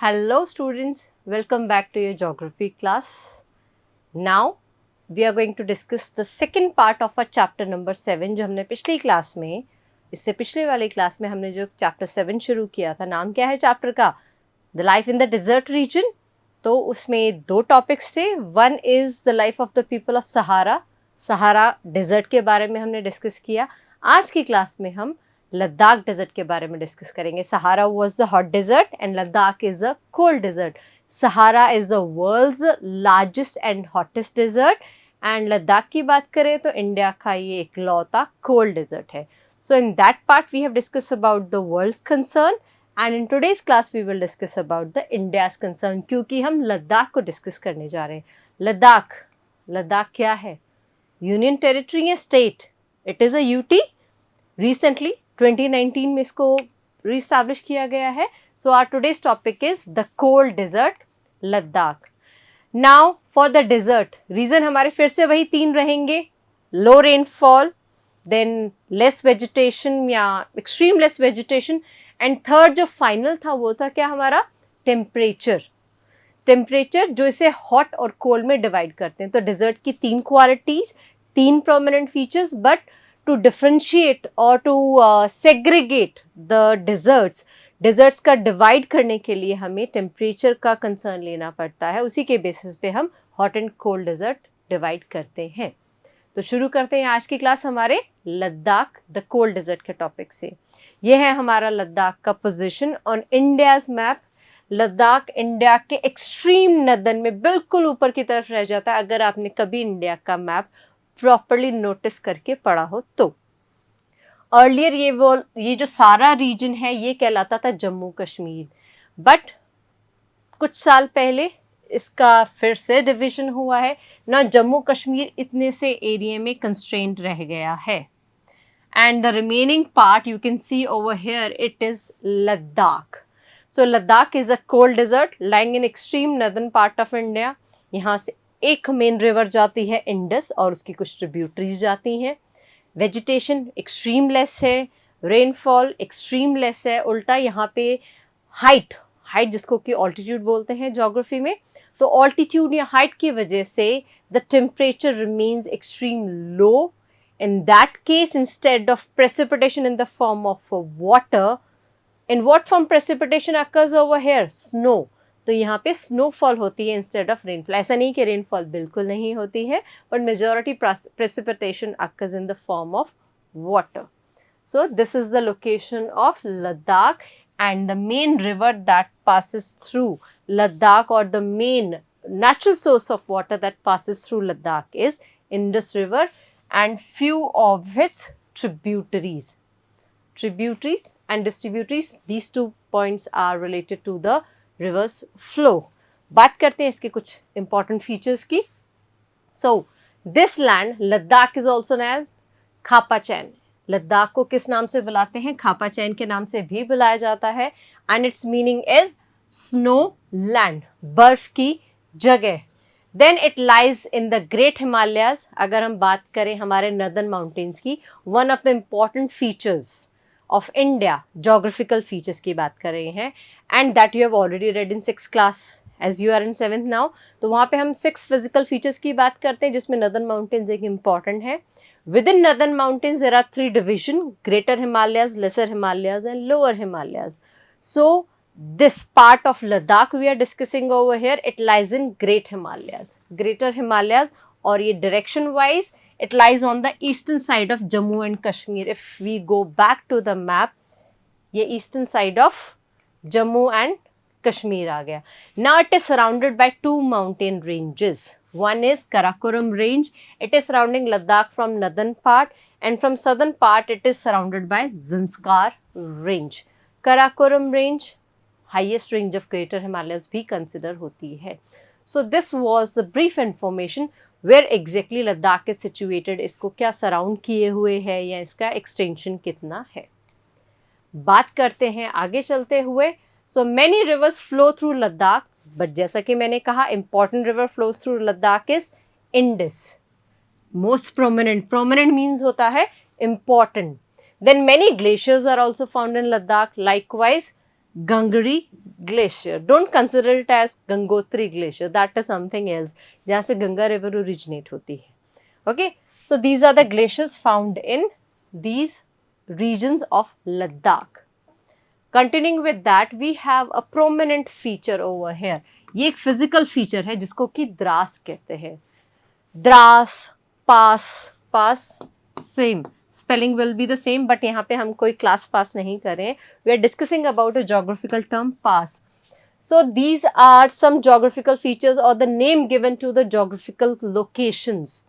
Hello students, welcome back to your geography class. Now we are going to discuss the second part of our chapter number 7 जो हमने पिछली class में, इससे पिछले वाली class में हमने जो चैप्टर 7 शुरू किया था. नाम क्या है चैप्टर का? The life in the desert region. तो उसमें दो टॉपिक्स थे. One is the life of the people of Sahara. Sahara desert के बारे में हमने डिस्कस किया. आज की क्लास में हम लद्दाख डेजर्ट के बारे में डिस्कस करेंगे. Sahara was the hot desert and Ladakh is a cold desert. Sahara is the world's largest and hottest desert and Ladakh की बात करें तो इंडिया का ये इकलौता कोल्ड डेजर्ट है. So in that part we have discuss about the world's concern and in today's class we will discuss about the India's concern, क्योंकि हम लद्दाख को डिस्कस करने जा रहे हैं. लद्दाख क्या है? यूनियन टेरिटरी या स्टेट? It is a UT. Recently 2019 में इसको रीस्टैब्लिश किया गया है. So our today's topic is the cold desert Ladakh. Now for the desert region हमारे फिर से वही तीन रहेंगे. Low rainfall, then less vegetation या extreme less vegetation, and third जो फाइनल था वो था क्या हमारा? टेम्परेचर जो इसे हॉट और कोल्ड में डिवाइड करते हैं. तो डेजर्ट की तीन क्वालिटीज, तीन prominent features, but to differentiate or to segregate the deserts का डिवाइड करने के लिए हमें टेम्परेचर का कंसर्न लेना पड़ता है. उसी के बेसिस पे हम hot and cold desert divide करते हैं. तो शुरू करते हैं आज की क्लास हमारे लद्दाख द कोल्ड डेजर्ट के टॉपिक से. ये है हमारा लद्दाख का position on India's map. Ladakh India के एक्सट्रीम नदन में बिल्कुल ऊपर की तरफ रह जाता है अगर आपने कभी इंडिया का मैप प्रॉपरली नोटिस करके पढ़ा हो तो. अर्लियर ये जो सारा रीजन है ये कहलाता था जम्मू कश्मीर, बट कुछ साल पहले इसका फिर से डिवीजन हुआ है ना. जम्मू कश्मीर इतने से एरिया में कंस्ट्रेंट रह गया है and the remaining part you can see over here it is Ladakh. So Ladakh is a cold desert lying in extreme northern part of India. यहाँ से एक मेन रिवर जाती है इंडस और उसकी कुछ ट्रिब्यूटरीज जाती हैं. वेजिटेशन एक्सट्रीम लेस है, रेनफॉल एक्सट्रीम लेस है. उल्टा यहाँ पे हाइट जिसको कि ऑल्टीट्यूड बोलते हैं ज्योग्राफी में, तो ऑल्टीट्यूड या हाइट की वजह से the temperature remains extreme low. In that case instead of precipitation in the form of water, in what form precipitation occurs over here? Snow. तो यहाँ पे स्नोफॉल होती है इंस्टेड ऑफ रेनफॉल. ऐसा नहीं कि रेनफॉल बिल्कुल नहीं होती है, but majority precipitation occurs in the form of water. So this is the location of Ladakh and the main river that passes through Ladakh और the main natural source of water that passes through Ladakh is Indus River and few of its tributaries and distributaries. These 2 points are related to the rivers flow. बात करते हैं इसके कुछ important features की. So this land Ladakh is also known as Khapa Chan. Ladakh को किस नाम से बुलाते हैं? खापा चैन के नाम से भी बुलाया जाता है and its meaning is snow land, बर्फ की जगह. Then it lies in the great Himalayas. अगर हम बात करें हमारे नदर्न माउंटेन्स की, one of the important features of India, geographical features की बात कर रहे हैं, and that you have already read in 6th class as you are in 7th now. तो वहाँ पे हम 6 physical features की बात करते हैं जिसमें northern mountains एक important है. Within northern mountains there are 3 division: greater Himalayas, lesser Himalayas and lower Himalayas. So this part of Ladakh we are discussing over here, it lies in great Himalayas. Greater Himalayas, और ये direction wise it lies on the eastern side of Jammu and Kashmir. If we go back to the map, ये eastern side of Jammu and Kashmir आ गया. Now it is surrounded by 2 mountain ranges. One is Karakoram range. It is surrounding Ladakh from northern part, and from southern part it is surrounded by Zanskar range. Karakoram range highest range of Greater Himalayas भी consider होती है. So this was the brief information where exactly Ladakh is situated. इसको क्या surround किए हुए है या इसका एक्सटेंशन कितना है. बात करते हैं आगे चलते हुए. So many reverse flow through Ladakh, but जैसा कि मैंने कहा important river flows through Ladakh is Indus. Most prominent means होता है important. Then many glaciers are also found in Ladakh. Likewise, Gangri Glacier. Don't consider it as Gangotri Glacier. That is something else. जहाँ से Ganga river originate होती है. Okay, so these are the glaciers found in these regions of Ladakh. Continuing with that, we have a prominent feature over here. ये एक physical feature है जिसको कि द्रास कहते हैं. द्रास, पास, पास, same. Spelling will be the same, but यहाँ पे हम कोई class pass नहीं करें. We are discussing about a geographical term, pass. So these are some geographical features or the name given to the geographical locations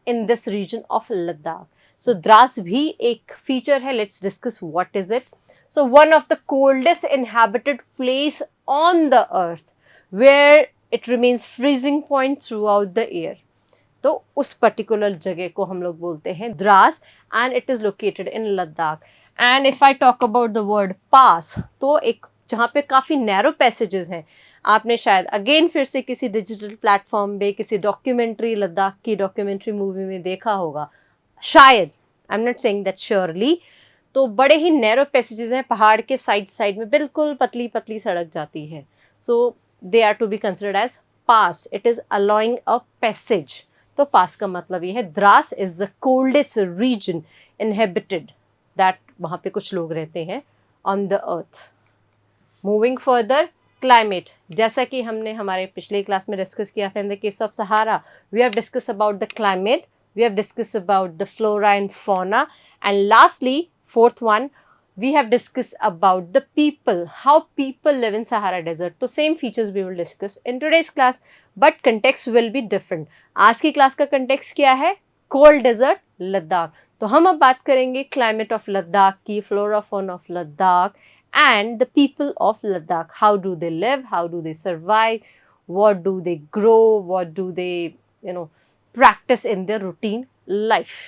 in this region of Ladakh. So Dras भी एक feature है. Let's discuss what is it. So one of the coldest inhabited place on the earth where it remains freezing point throughout the year. तो उस particular जगह को हम लोग बोलते हैं Dras and it is located in Ladakh. And if I talk about the word pass, तो एक जहाँ पे काफ़ी नैरो पैसेजेस हैं. आपने शायद अगेन फिर से किसी डिजिटल प्लेटफॉर्म पे किसी डॉक्यूमेंट्री, लद्दाख की डॉक्यूमेंट्री मूवी में देखा होगा शायद. I am not saying that surely. तो बड़े ही नैरो पैसेजेस हैं, पहाड़ के साइड साइड में बिल्कुल पतली पतली सड़क जाती है. So they are to be considered as pass. It is allowing a passage. तो पास का मतलब ये है Dras is the coldest region inhabited, that वहाँ पे कुछ लोग रहते हैं on the earth. Moving further, climate. जैसा कि हमने हमारे पिछले क्लास में डिस्कस किया था in the case of Sahara, we have discuss about the climate, we have discuss about the flora and fauna, and lastly fourth one, we have discussed about the people, how people live in Sahara Desert. तो same features we will discuss in today's class, but context will be different. आज की class का context क्या है? Cold desert, Ladakh. तो हम अब बात करेंगे climate of लद्दाख की, flora fauna of Ladakh and the people of Ladakh. How do they live? How do they survive? What do they grow? What do they practice in their routine life?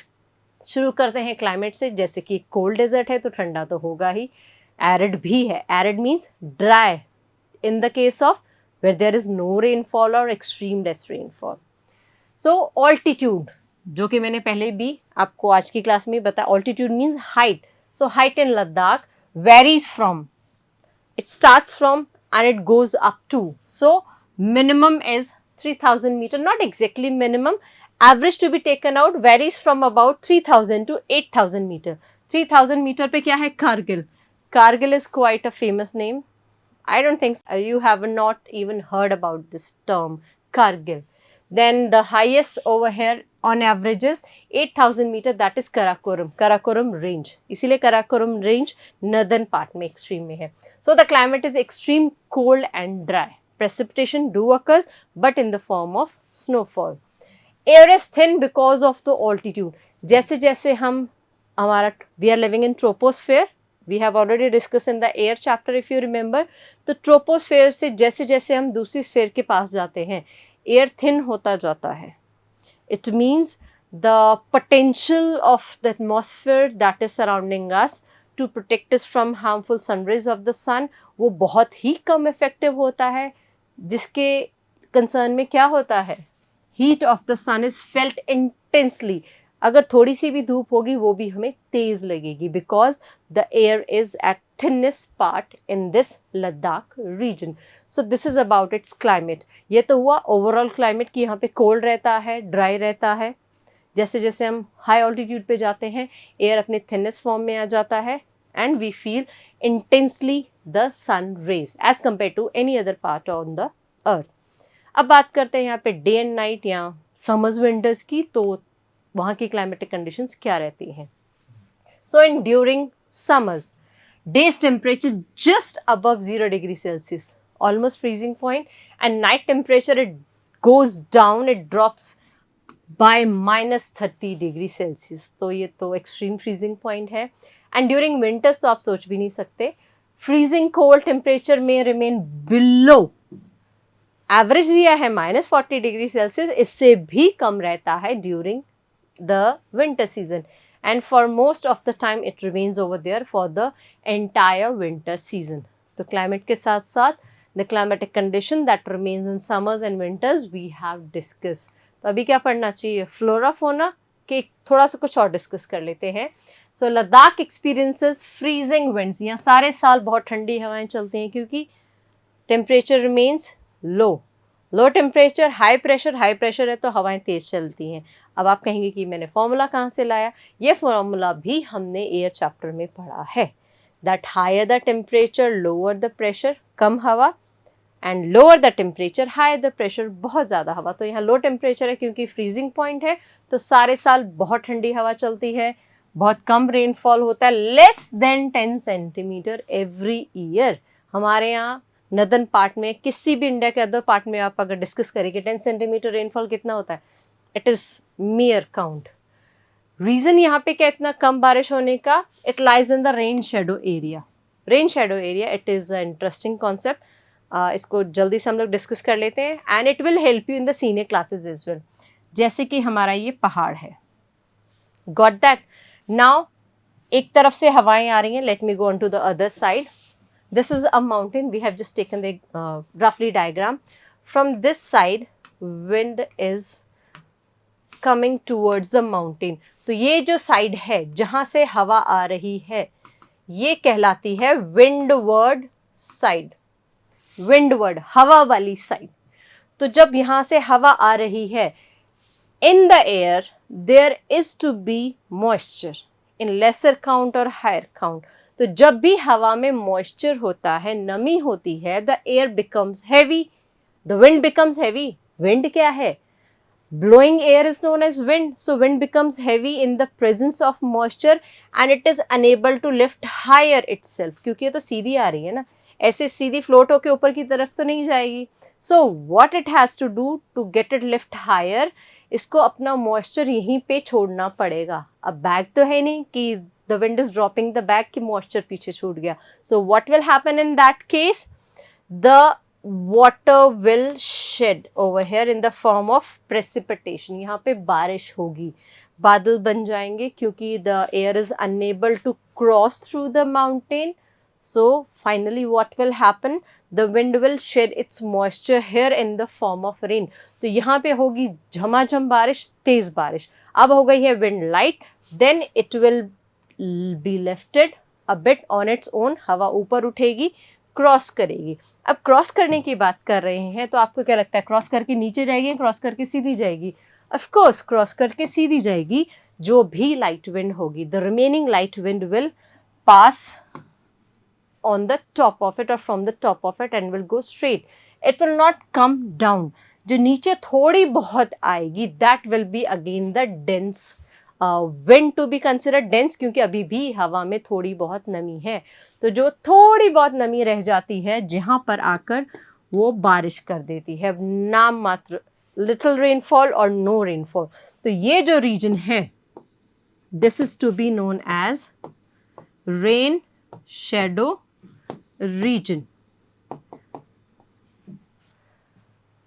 शुरू करते हैं climate से. जैसे कि कोल्ड डेजर्ट है तो ठंडा तो होगा ही. एरिड भी है. Arid means dry in the case of where there is no rainfall और extreme less rainfall. So altitude, जो कि मैंने पहले भी आपको आज की क्लास में बताया, altitude means height. So height in Ladakh varies from, it starts from and it goes up to. So minimum is 3000 metre, not exactly minimum. Average to be taken out varies from about 3000 to 8000 meter. 3000 meter पे क्या है? Kargil. Kargil is quite a famous name. I don't think so. You have not even heard about this term, Kargil. Then the highest over here on average is 8000 meter, that is Karakoram. Karakoram range. इसीलिए Karakoram range northern part में extreme में है. So the climate is extreme cold and dry. Precipitation do occurs but in the form of snowfall. Air is thin because of the altitude. जैसे जैसे हमारा we are living in troposphere, we have already discuss in the air chapter if you remember. तो troposphere से जैसे जैसे हम दूसरी sphere के पास जाते हैं, एयर थिन होता जाता है. It means the potential of the atmosphere that is surrounding us to protect us from harmful sunrays of the sun, वो बहुत ही कम इफेक्टिव होता है. जिसके कंसर्न में क्या होता है? Heat of the sun is felt intensely. अगर थोड़ी सी भी धूप होगी वो भी हमें तेज लगेगी because the air is at thinnest part in this Ladakh region. So this is about its climate. ये तो हुआ ओवरऑल क्लाइमेट कि यहाँ पे कोल्ड रहता है, ड्राई रहता है. जैसे जैसे हम हाई ऑल्टीट्यूड पे जाते हैं, एयर अपने थिनेस्ट फॉर्म में आ जाता है and we feel intensely the sun rays as compare to any other part on the earth. अब बात करते हैं यहाँ पे डे एंड नाइट या समर्स विंटर्स की. तो वहाँ की क्लाइमेटिक कंडीशंस क्या रहती हैं? So in during summers, days temperature just above 0 degree Celsius, almost freezing point, and night temperature it goes down, it drops by -30 degree Celsius. तो ये तो एक्सट्रीम फ्रीजिंग पॉइंट है. एंड ड्यूरिंग विंटर्स तो आप सोच भी नहीं सकते, फ्रीजिंग कोल्ड टेम्परेचर में रिमेन बिलो. एवरेज दिया है -40 डिग्री सेल्सियस, इससे भी कम रहता है during the winter season. And for most of the time it remains over there for the entire winter season. तो क्लाइमेट के साथ साथ the climatic condition that remains in summers and winters we have discuss. तो अभी क्या पढ़ना चाहिए? Flora fauna के थोड़ा सा कुछ और डिस्कस कर लेते हैं. सो लद्दाख एक्सपीरियंसेस फ्रीजिंग विंड्स, यहाँ सारे साल बहुत ठंडी हवाएं चलती हैं क्योंकि temperature remains low temperature, high pressure है तो हवाएं तेज चलती हैं। अब आप कहेंगे कि मैंने फॉर्मूला कहाँ से लाया? ये फॉर्मूला भी हमने एयर चैप्टर में पढ़ा है, that higher the temperature lower the pressure, कम हवा, and lower the temperature higher the pressure, बहुत ज़्यादा हवा। तो यहाँ लो टेम्परेचर है क्योंकि फ्रीजिंग पॉइंट है, तो सारे साल बहुत ठंडी हवा चलती है, बहुत कम रेनफॉल होता है, less than 10 centimetre every year. हमारे यहाँ नदर्न पार्ट में, किसी भी इंडिया के अदर पार्ट में आप अगर डिस्कस करेंगे 10 सेंटीमीटर रेनफॉल कितना होता है, it is mere count. Reason यहाँ पे क्या इतना कम बारिश होने का? It lies in the rain shadow area. Rain shadow area, it is a interesting concept. इसको जल्दी से हम लोग डिस्कस कर लेते हैं, and it will help you in the senior classes as well. जैसे कि हमारा ये पहाड़ है, गॉट दैट? नाउ एक तरफ से हवाएं आ रही हैं, let me go on to the other side. This is a mountain. We have just taken the roughly diagram. From this side, wind is coming towards the mountain. तो ये जो साइड है जहाँ से हवा आ रही है, ये कहलाती है windward साइड। windward, हवा वाली साइड। तो जब यहाँ से हवा आ रही है, in the air there is to be moisture in lesser count or higher count. तो जब भी हवा में मॉइस्चर होता है, नमी होती है, the air becomes heavy, the wind becomes heavy. Wind क्या है? Blowing air is known as wind. So wind becomes heavy in the presence of moisture and it is unable to lift higher itself, क्योंकि ये तो सीधी आ रही है ना, ऐसे सीधी float होकर ऊपर की तरफ तो नहीं जाएगी। So what it has to do to get it lift higher, इसको अपना मॉइस्चर यहीं पे छोड़ना पड़ेगा। अब बैग तो है नहीं कि the wind is dropping the bag कि moisture पीछे छूट गया। So what will happen in that case? The water will shed over here in the form of precipitation. यहाँ पे बारिश होगी, बादल बन जाएंगे क्योंकि the air is unable to cross through the mountain. So finally what will happen? The wind will shed its moisture here in the form of rain. तो यहाँ पे होगी झमाझम बारिश, तेज बारिश। अब हो गई है wind light, then it will be lifted a bit on its own. हवा ऊपर उठेगी, क्रॉस करेगी। अब क्रॉस करने की बात कर रहे हैं तो आपको क्या लगता है, क्रॉस करके नीचे जाएगी, क्रॉस करके सीधी जाएगी? ऑफ कोर्स क्रॉस करके सीधी जाएगी। जो भी लाइट विंड होगी, the remaining light wind will pass on the top of it or from the top of it and will go straight. It will not come down. जो नीचे थोड़ी बहुत आएगी, that will be again the dense wind to be considered dense, क्योंकि अभी भी हवा में थोड़ी बहुत नमी है। तो जो थोड़ी बहुत नमी रह जाती है, जहाँ पर आकर वो बारिश कर देती है, नाम मात्र little rainfall और no rainfall। तो ये जो रीजन है, this is to be known as rain shadow region.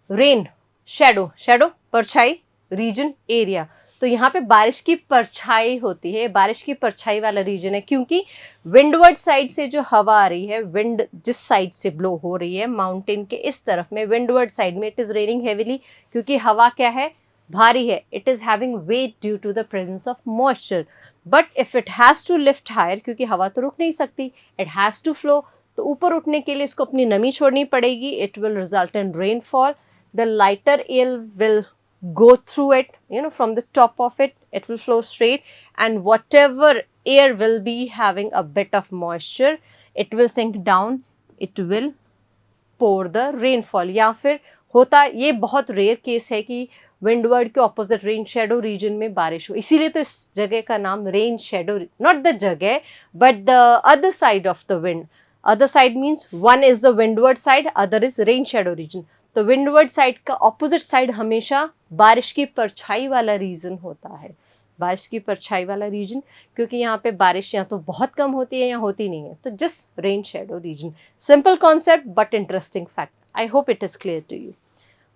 Rain shadow परछाई, रीजन एरिया। तो यहाँ पे बारिश की परछाई होती है, बारिश की परछाई वाला रीजन है, क्योंकि विंडवर्ड साइड से जो हवा आ रही है, विंड जिस साइड से ब्लो हो रही है माउंटेन के इस तरफ में, विंडवर्ड साइड में, इट इज रेनिंग हेविली, क्योंकि हवा क्या है, भारी है, it is having weight due to the presence of moisture. But if it has to lift higher, क्योंकि हवा तो रुक नहीं सकती, इट हैज टू फ्लो, तो ऊपर उठने के लिए इसको अपनी नमी छोड़नी पड़ेगी। It will result in rainfall, the lighter air will go through it, from the top of it, it will flow straight, and whatever air will be having a bit of moisture, it will sink down, it will pour the rainfall। या फिर होता, ये बहुत rare case है कि windward के opposite rain shadow reason में बारिश हो, इसीलिए तो इस जगह का नाम रेन शेडो, नॉट द जगह but the other side of the wind. Other side means one is the windward side, other is rain shadow reason. तो विंडवर्ड साइड का ऑपोजिट साइड हमेशा बारिश की परछाई वाला रीजन होता है, बारिश की परछाई वाला रीजन, क्योंकि यहाँ पे बारिश या तो बहुत कम होती है या होती नहीं है, तो just rain shadow region. Simple concept but interesting fact. I hope it is clear to you.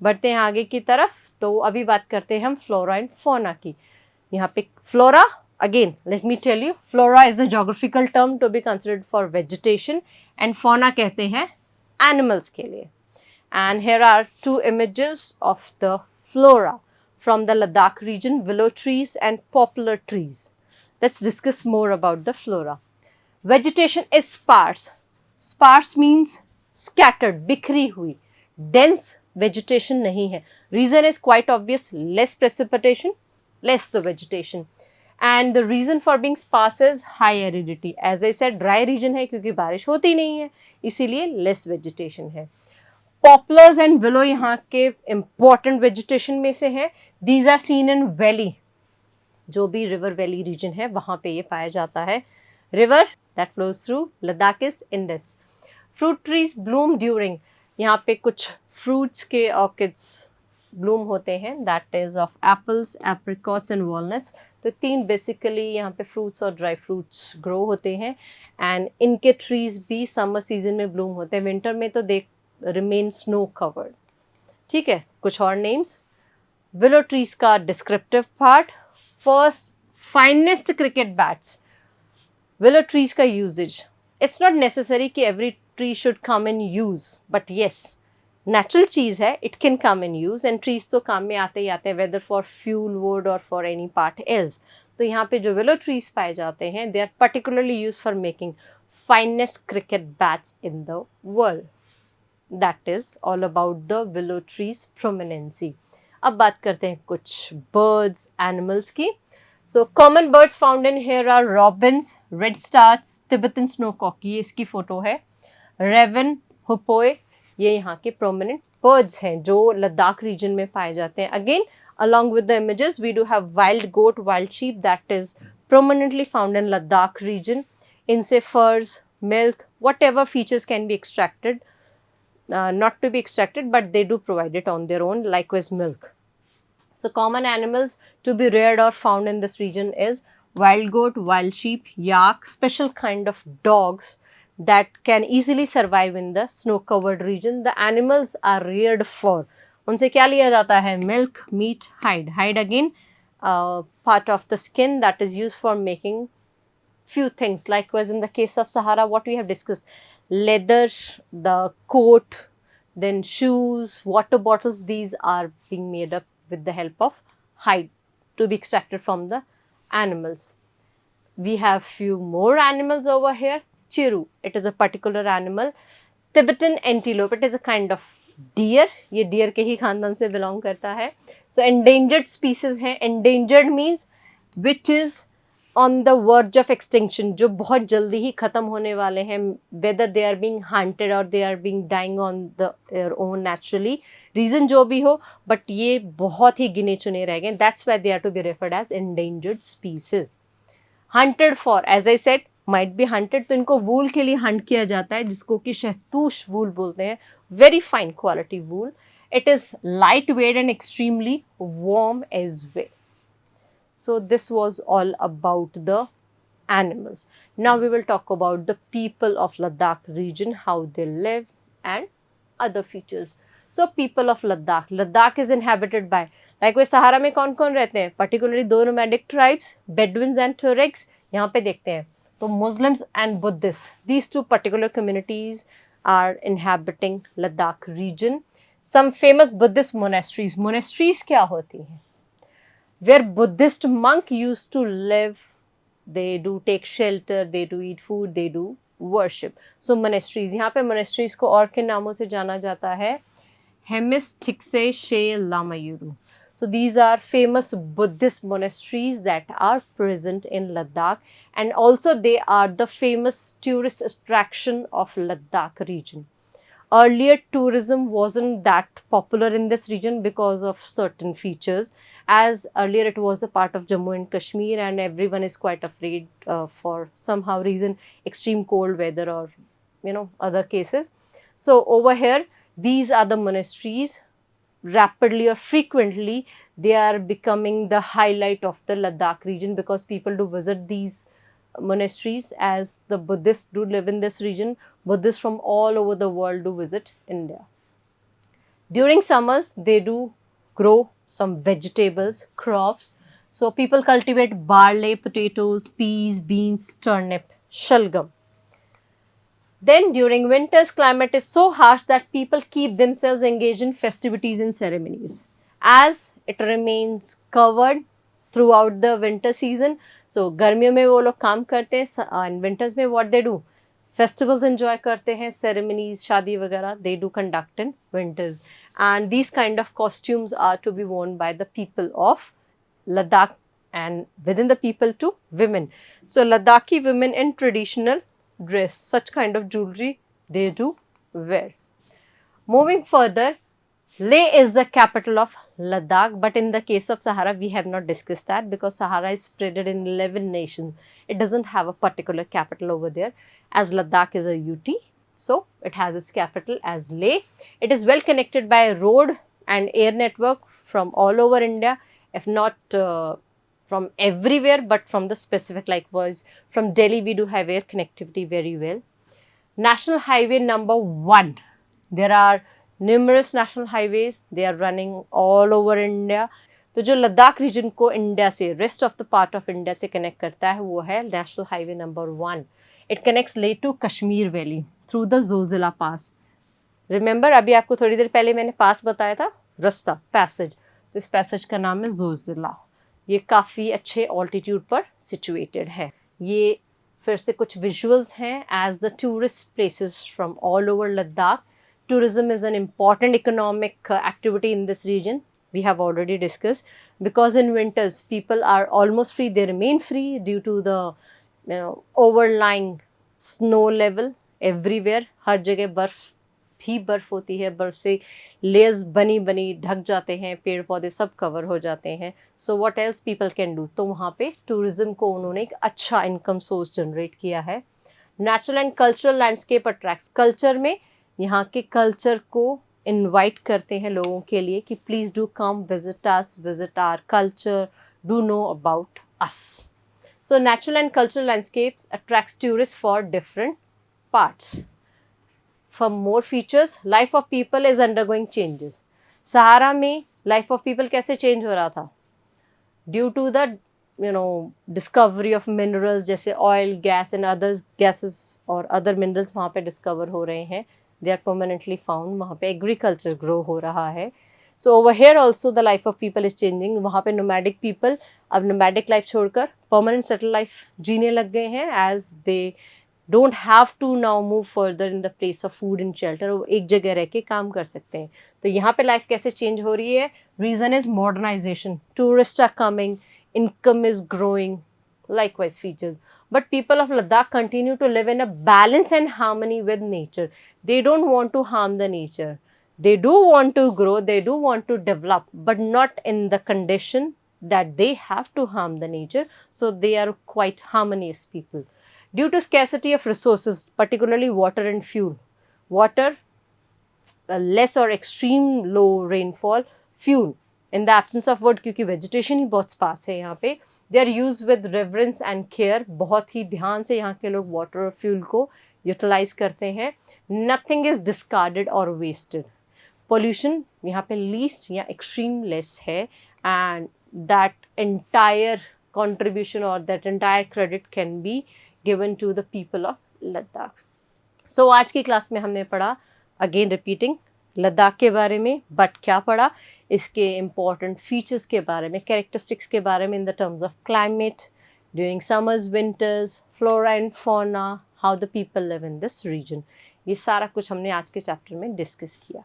बढ़ते हैं आगे की तरफ। तो अभी बात करते हैं हम फ्लोरा एंड फौना की। यहाँ पे flora, again let me tell you, flora is a geographical term to be considered for vegetation, and fauna कहते हैं एनिमल्स के लिए। And here are two images of the flora from the Ladakh region, willow trees and poplar trees. Let's discuss more about the flora. Vegetation is sparse. Sparse means scattered, बिखरी हुई. Dense vegetation नहीं है. Reason is quite obvious, less precipitation, less the vegetation. And the reason for being sparse is high aridity. As I said, dry region है क्योंकि बारिश होती नहीं है, इसीलिए less vegetation है. Poplars and willow यहाँ के important vegetation में से हैं. These are seen in valley. जो भी river valley region है वहाँ पे ये पाया जाता है. River that flows through Ladakh is Indus. Fruit trees bloom during. यहाँ पे कुछ fruits के orchids bloom होते हैं. That is of apples, apricots and walnuts. तो 3 बेसिकली यहाँ पे फ्रूट्स और ड्राई फ्रूट्स ग्रो होते हैं एंड इनके ट्रीज भी समर सीजन में ब्लूम होते हैं. विंटर में तो दे रिमेन स्नो कवर्ड. ठीक है, कुछ और नेम्स. विलो ट्रीज का descriptive part. First, finest cricket bats. Willow trees का यूजेज. इट्स नॉट नेसेसरी कि every tree should come in use, but yes natural चीज़ है, it can come in use and trees तो काम में आते ही आते हैं, वेदर फॉर फ्यूल, वुड और फॉर एनी पार्ट एल्स. तो यहाँ पे जो विलो ट्रीज पाए जाते हैं, they are particularly use for making finest cricket bats in the world. That is all about the willow trees prominency. अब बात करते हैं कुछ बर्ड्स, एनिमल्स की. So common birds found in here are robins, redstarts, Tibetan snowcock, ये इसकी photo है. Raven, हुपोए, ये यहाँ के प्रोमिनेंट बर्ड्स हैं जो लद्दाख रीजन में पाए जाते हैं. Again along with the images we do have wild goat, wild sheep that is prominently found in Ladakh region. इनसे furs, milk, whatever features can be extracted, not to be extracted but they do provide it on their own, likewise milk. So common animals to be reared or found in this region is wild goat, wild sheep, yak, special kind of dogs that can easily survive in the snow covered region. The animals are reared for, उनसे क्या लिया जाता है? Milk, meat, hide. Hide again part of the skin that is used for making few things. Likewise in the case of Sahara, what we have discussed, leather, the coat, then shoes, water bottles, these are being made up with the help of hide to be extracted from the animals. We have few more animals over here. Chiru, it is a particular animal. Tibetan antelope, it is a kind of deer. ये deer के ही खानदान से belong करता है. So endangered species है. Endangered means which is on the verge of extinction, जो बहुत जल्दी ही खत्म होने वाले हैं. Whether they are being hunted or they are being dying on their own naturally, reason जो भी हो, but ये बहुत ही गिने चुने रह गए. That's why they are to be referred as endangered species. Hunted for, as I said, might be hunted, तो इनको वूल के लिए हंट किया जाता है जिसको कि शहतूश वूल बोलते हैं. Very fine quality wool. It is lightweight and extremely warm as well. So this was all about the animals. Now we will talk about the people of Ladakh region, how they live and other features. So people of Ladakh. Ladakh is inhabited by, likewise सहारा में कौन कौन रहते हैं? Particularly 2 nomadic tribes, Bedouins and Tuaregs. यहाँ पे देखते हैं तो Muslims and Buddhists. These 2 particular communities are inhabiting Ladakh region. Some famous Buddhist monasteries. Monasteries क्या होती हैं? Where Buddhist monk used to live, they do take shelter, they do eat food, they do worship. So monasteries, यहाँ पे monasteries को और किन नामों से जाना जाता है? Hemis, Tikse, She, Lamayuru. So these are famous Buddhist monasteries that are present in Ladakh, and also they are the famous tourist attraction of Ladakh region. Earlier tourism wasn't that popular in this region because of certain features, as earlier it was a part of Jammu and Kashmir and everyone is quite afraid for somehow reason extreme cold weather or other cases. So over here these are the monasteries. Rapidly or frequently they are becoming the highlight of the Ladakh region because people do visit these monasteries, as the Buddhists do live in this region. Buddhists from all over the world do visit India. During summers they do grow some vegetables, crops. So people cultivate barley, potatoes, peas, beans, turnip, shalgam. Then during winters, climate is so harsh that people keep themselves engaged in festivities and ceremonies. As it remains covered throughout the winter season, सो गर्मियों में वो लोग काम करते हैं and winters में what they do, festivals enjoy करते हैं, सेरेमनीज शादी वगैरह they do conduct in winters and these kind of costumes are to be worn by the people of Ladakh and within the people to women. So Ladakhi women in traditional dress, such kind of jewelry they do wear. Moving further, Leh is the capital of Ladakh, but in the case of Sahara, we have not discussed that because Sahara is spread in 11 nations. It doesn't have a particular capital over there, as Ladakh is a UT, so it has its capital as Leh. It is well connected by road and air network from all over India, if not from everywhere, but from the specific, likewise from Delhi we do have air connectivity very well. National highway number 1, there are numerous national highways, they are running all over India. तो जो Ladakh region को India से, rest of the part of India से connect करता है वो है national highway number 1. It connects Leh to Kashmir valley through the Zojila pass. Remember अभी आपको थोड़ी देर पहले मैंने पास बताया था, रास्ता, पैसेज, तो इस पैसेज का नाम है जोजिला. ये काफ़ी अच्छे ऑल्टीट्यूड पर सिचुएटेड है. ये फिर से कुछ विजुअल्स हैं as the tourist places from all over Ladakh. Tourism is an important economic activity in this region. We have already discussed, because in winters people are almost free, they remain free due to the overlying snow level everywhere. हर जगह बर्फ ही बर्फ होती है, बर्फ से layers बनी बनी ढक जाते हैं, पेड़ पौधे सब कवर हो जाते हैं. So what else people can do, तो वहाँ पे टूरिज्म को उन्होंने एक अच्छा इनकम सोर्स जनरेट किया है. Natural and cultural landscape attracts, culture में यहाँ के कल्चर को इनवाइट करते हैं लोगों के लिए कि please do come visit us, visit our culture, do know about us. So natural and cultural landscapes attracts tourist for different parts. For more features, life of people is undergoing changes. Sahara में life of people कैसे change हो रहा था, due to the discovery of minerals, जैसे oil, gas and others gases और other minerals वहाँ पे discover हो रहे हैं. They are permanently found. वहाँ पे एग्रीकल्चर ग्रो हो रहा है. So over here also the life of people is changing. वहाँ पे नोमैडिक पीपल अब नोमैडिक लाइफ छोड़कर परमानेंट सेटल लाइफ जीने लग गए हैं, as they don't have to now move further in the place of food and shelter. वो एक जगह रह के काम कर सकते हैं. तो यहाँ पे लाइफ कैसे चेंज हो रही है, reason is modernisation, tourist are coming, income is growing, likewise features. But people of Ladakh continue to live in a balance and harmony with nature. They don't want to harm the nature. They do want to grow, they do want to develop, but not in the condition that they have to harm the nature. So they are quite harmonious people. Due to scarcity of resources, particularly water and fuel. Water, less or extreme low rainfall, fuel. In the absence of wood, क्योंकि vegetation ही बहुत sparse है यहाँ पे, they are used with reverence and care. बहुत ही ध्यान से यहाँ के लोग water और fuel को utilize करते हैं. Nothing is discarded or wasted. Pollution यहाँ पे least या extreme less है, and that entire contribution or that entire credit can be given to the people of Ladakh. So आज की क्लास में हमने पढ़ा, again repeating, लद्दाख के बारे में, बट क्या पढ़ा, इसके इम्पॉर्टेंट फीचर्स के बारे में, कैरेक्टरिस्टिक्स के बारे में in the terms of climate during summers, winters, flora and fauna, how the people live in this region. ये सारा कुछ हमने आज के चैप्टर में डिस्कस किया.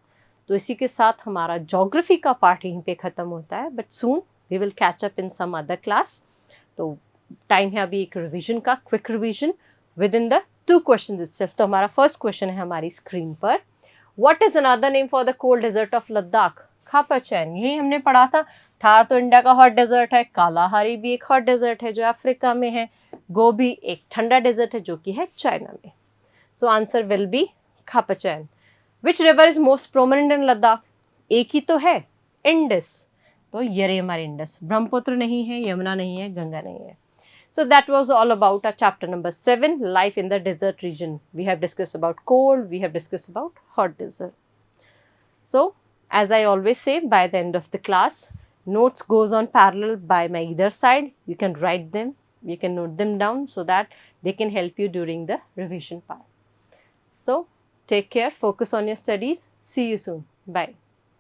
तो इसी के साथ हमारा ज्योग्राफी का पार्ट यहीं पे ख़त्म होता है, but soon we will catch up in some other class. तो टाइम है अभी एक रिविजन का, quick revision within the 2 question itself. तो हमारा फर्स्ट क्वेश्चन है हमारी स्क्रीन पर, what is another name for the cold desert of Ladakh? Khapachan. यही हमने पढ़ा था. थार तो इंडिया का हॉट डेजर्ट है, कालाहारी भी एक हॉट डेजर्ट है जो अफ्रीका में है, गोबी एक ठंडा डेजर्ट है जो कि है चाइना में. So answer will be Khapachan. Which river is most prominent in Ladakh? एक ही तो है, इंडस. तो ये हमारे इंडस. ब्रह्मपुत्र नहीं है, यमुना नहीं है, गंगा नहीं है. So that was all about our chapter number 7, life in the desert region. We have discussed about cold, we have discussed about hot desert. So as I always say, by the end of the class, notes goes on parallel by my either side. You can write them, you can note them down so that they can help you during the revision part. So take care, focus on your studies. See you soon. Bye.